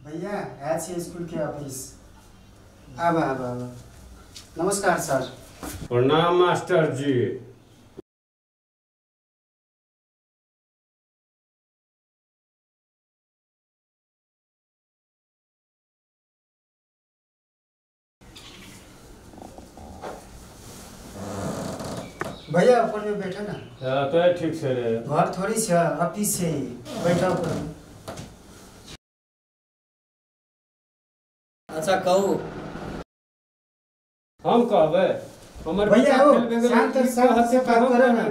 भैया H school के office. अब नमस्कार सर। प्रणाम मास्टर जी। भैया ऊपर में बैठा ना। तो ठीक से रे। घर थोड़ी से ऑफिस से ही बैठा ऊपर में। अच्छा कहू हम कहबे हमर भैया हो शांत से बात करे ना।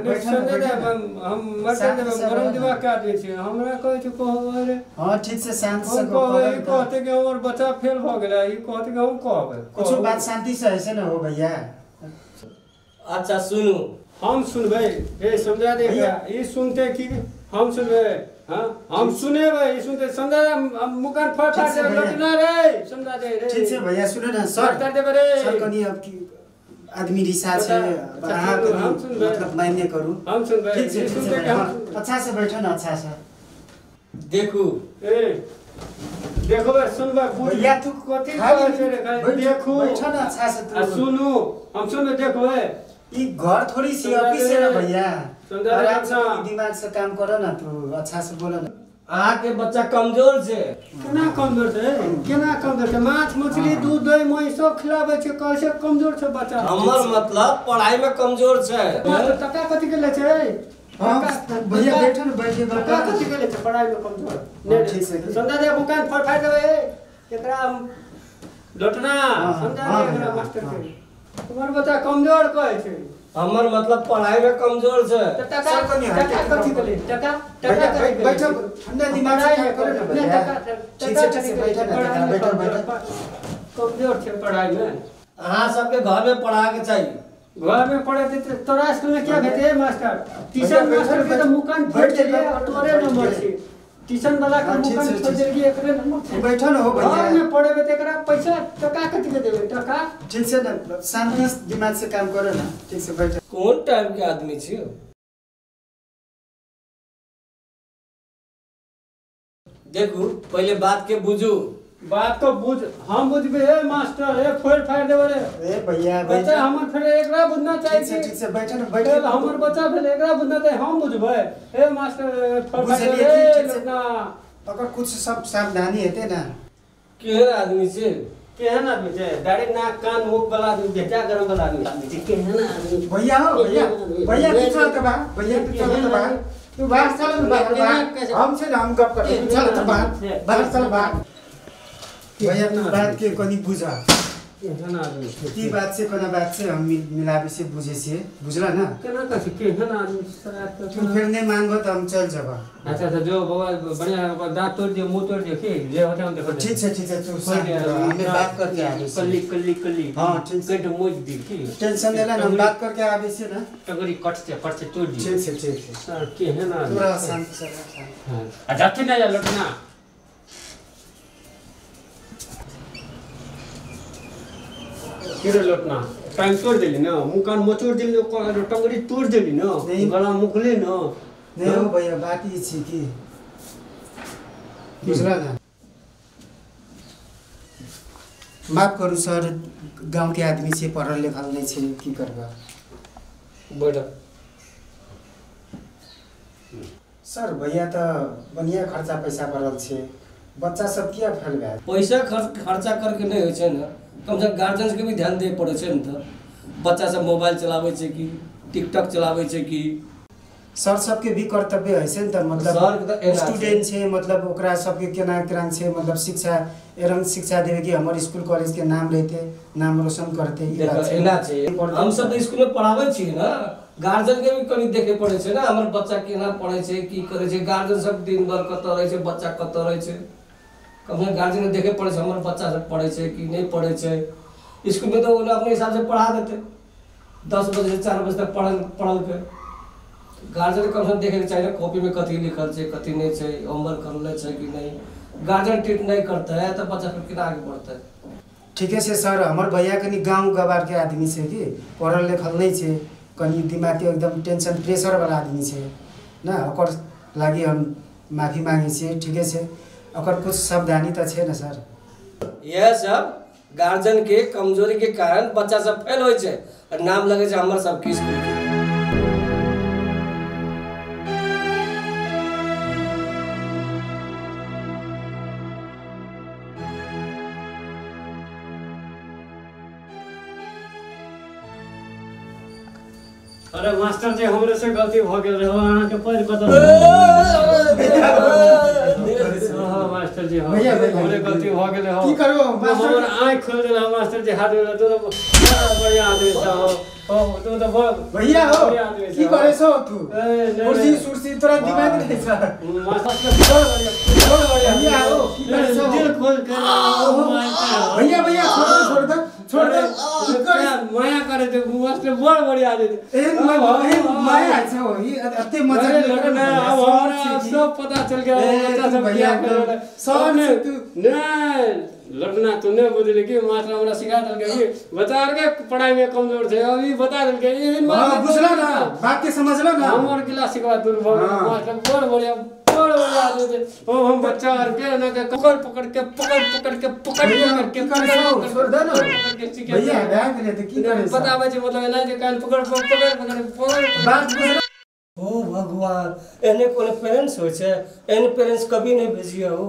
हम गरम दिमाग का आदमी छी, हमरा कहै छै कहबे रे। हां ठीक से शांत से कहते कि हमर बच्चा फेल भ गेलै, ई कहते कि हम कहबे कुछ बात शांति से ऐसे ना हो भैया। अच्छा सुनू, हम सुनबे ए समझा दे भैया। ई सुनते कि हम सुनबे? हां हम सुनेबे, ई सुनते समझा दे। मुकान फाड़ दे लटना रे, समझा दे रे। ठीक से भैया सुनो ना सर। कर दे रे सर कनी आपकी आदमी रिसा से हम सुनबे, मतलब मान्य करू। हम सुनबे। ठीक से सुनते कि हम अच्छा से बैठो ना। अच्छा से देखू ए देखो बे सुनबे भैया तू कथि कहै छै रे? देखू बैठो ना अच्छा से तू। सुनू हम सुनबे। देखो ए ई घर थोड़ी सी ऑफिस है ना भैया। समझा रे आराम से दिमाग से काम करो ना तू। अच्छा से बोलो ना। अहाँ के बच्चा कमजोर छै। केना कमजोर छै? केना कमजोर छै? माछ मछली दूध दही मही सब खिलाबै छै, कैसे कमजोर छै बच्चा? हमर मतलब पढ़ाई में कमजोर छै। तो टका कथि के ले छै? हां भैया बैठो ना। बैठे टका कथि के ले छै? पढ़ाई में कमजोर नहीं ठीक से समझा दे। मुकान फाड़ देबे एकरा लटना। समझा दे एकरा मास्टर के। तुम्हार बच्चा कमजोर कहै छै। हमर मतलब पढ़ाई में कमजोर छै। टका कथि के ले? टका बैठो ठंडा दिमाग से काम करो ना भैया। ठीक से बैठो ना। बैठो कमजोर छै पढ़ाई में। अहाँ सबके घर में पढ़ा के चाहिए। घर में पढ़े थे तोरा स्कूल में क्या भेजे मास्टर? ट्यूशन मास्टर के तो मुकान फोड़ देलिए और तोरे नंबर छै। ट्यूशन वाला का मुकान फोड़ देलिए, एकरे नंबर छै। बैठो ना हो भैया। घर में पढ़े त एकरा पैसा टका कथि के देबे? टका ठीक से ना शांति दिमाग से काम करो ना। ठीक से बैठो। कौन टाइप के आदमी छियो? देखू पहले बात के बुझू। बात तो बुझ। हम बुझबे ए मास्टर ए फोड़ फाड़ देबे रे। ए भैया बच्चा हमर फेर एकरा बुझना चाहिए। ठीक से बैठो ना। बैठो हमर बच्चा भेल एकरा बुझना चाहिए। हम बुझबे ए मास्टर फोड़ फाड़ बुझलिए देबे ठीक से। ना। अगर कुछ सब सावधानी हेते ना। केहन आदमी छै? केहन आदमी छै? दाढ़ी नाक कान मुख वाला आदमी, बेटा गरम वाला आदमी छै। केहन आदमी? भैया हो भैया। भैया तू चल तो बा। भैया तू चल तो बा। तू बाहर चल ना। बाहर हम से हम गप कर। चल तो बाहर। बाहर चल बाहर। भैया तू बात के कोनी बुझा। केहन आदमी छै? ती बात से कोना बात से हम मिलाबे से बुझे से बुझला ना। केना कहै छै केहन आदमी छै? तू फिर नहीं मानबो तो हम चल जाबा। अच्छा अच्छा जो बाबा बढ़िया दांत तोड़ दियो, मुंह तोड़ दियो, के जे होते हम देखो। ठीक है तू हमें बात करके आवे से। कल्ली हां ठीक से। कट मोज दी की टेंशन लेला ना। हम बात करके आवे से ना। टगरी कट से तोड़ दी। ठीक है सर केहन आदमी? पूरा शांत से। हां अच्छा ठीक है लटना। केरे लटना टाइम तोड़ देली ना, मुकान मचोड़ देली, टंगरी तोड़ देली ना, गला मुखले ना। नहीं हो भैया बात ई छी की बुझला ना। माफ करू सर, गांव के आदमी से पढ़ल लिखल नहीं छे, की करबा। बैठ। सर भैया तो बढ़िया खर्चा पैसा करल छे। बच्चा सब किया फेल गए? पैसा खर्चा करके नहीं होय छै ना। कम से कम गार्जियन के भी ध्यान दे पड़े छै न। तो बच्चा सब मोबाइल चलावे छै कि टिकटॉक चलावे छै कि? सर सबके भी कर्तव्य है से त मतलब स्टूडेंट छे, मतलब ओकरा सबके केना केना छे, मतलब शिक्षा एरंग शिक्षा देवे कि हमर स्कूल कॉलेज के नाम लेते, नाम रोशन करते। ई बात एना छै। हम सब स्कूल में पढ़ावे छी ना, गार्जियन के भी कनी देखे पड़े छै ना। हमर बच्चा केना पढ़े छै, की करे छै। गार्जियन सब दिन भर कत रहे छै, बच्चा कत रहे छै। कम से कम गार्जियन देखे पड़े छै हमर बच्चा सब पढ़े छै कि नहीं पढ़े छै। स्कूल में तो अपने हिसाब से पढ़ा देते, 10 बजे से 4 बजे तक पढ़ल के। गार्जियन कम से कम देखे के चाहिए कॉपी में कथी लिखल छै, कथी नहीं छै, होमवर्क करले छै कि नहीं। गार्जियन ट्रीट नहीं करता है तो बच्चा फिर केना आगे बढ़ता है? ठीक है से सर, हमर भैया कनी गांव गवार के आदमी छे कि पढ़ल लिखल नहीं छे, कनी दिमाग के एकदम टेंशन प्रेशर वाला आदमी छे ना। ओकर लागी हम माफी मांगे छे। ठीक है से ओकर कुछ सावधानी तो है ना सर। यह सब गार्जियन के कमजोरी के कारण बच्चा सब फेल हो छे और नाम लगे छे हमर सब के स्कूल के। अरे मास्टर जी हमरे से गलती भ गेल रहे अहाँ के पैर बदल मास्टर जी हमरे गलती भ गेल हो की करबो मास्टर हमर आँख खोल देला मास्टर जी हाथ में तो बढ़िया आदमी छ ओ तू तो भैया हो की करे छौ तू कुर्सी सुर्सी तोरा दिमाग नहीं छ मास्टर बढ़िया भैया हो की करे छौ दिल खोल कर भैया छोड़ दे माया करे तो मास्टर बड़ बढ़िया आदमी ए माया छौ ई अते मजाक लगना अब हमरा सब पता चल गया बच्चा सब क्या कर रहा सब तू नहीं लड़ना तो नहीं बोले कि मास्टर हमरा सिखा दल के बता के पढ़ाई में कमजोर थे अभी बता दल के हां बुझला ना बात के समझला ना हमर क्लास सिखा दूर मास्टर बड़ बढ़िया आदमी थे ओ हम बच्चा और के ना के पकड़ के छोड़ दे ना भैया बैग ले तो की करे बतावे छै मतलब ना जे काल पकड़ बात बुझला। ओ भगवान एने कोने पेरेंट्स होय छै एने पेरेंट्स कभी नहीं भेजिए हो।